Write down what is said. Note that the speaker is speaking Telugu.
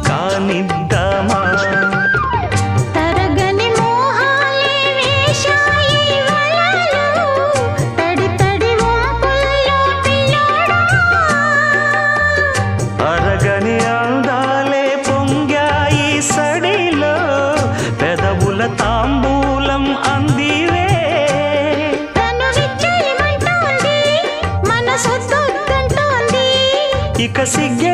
కానిద్దామా తరగని మోహాలే వేశాయి వలలో తడి తడి వంపుల్లో పిల్లోడా అరగని అందాలే పొంగాయి సడిలో పెదవుల తాంబూలం అందివే తను విచ్చేయమంటోంది మనసొద్దంటోంది ఇక సిగ్గే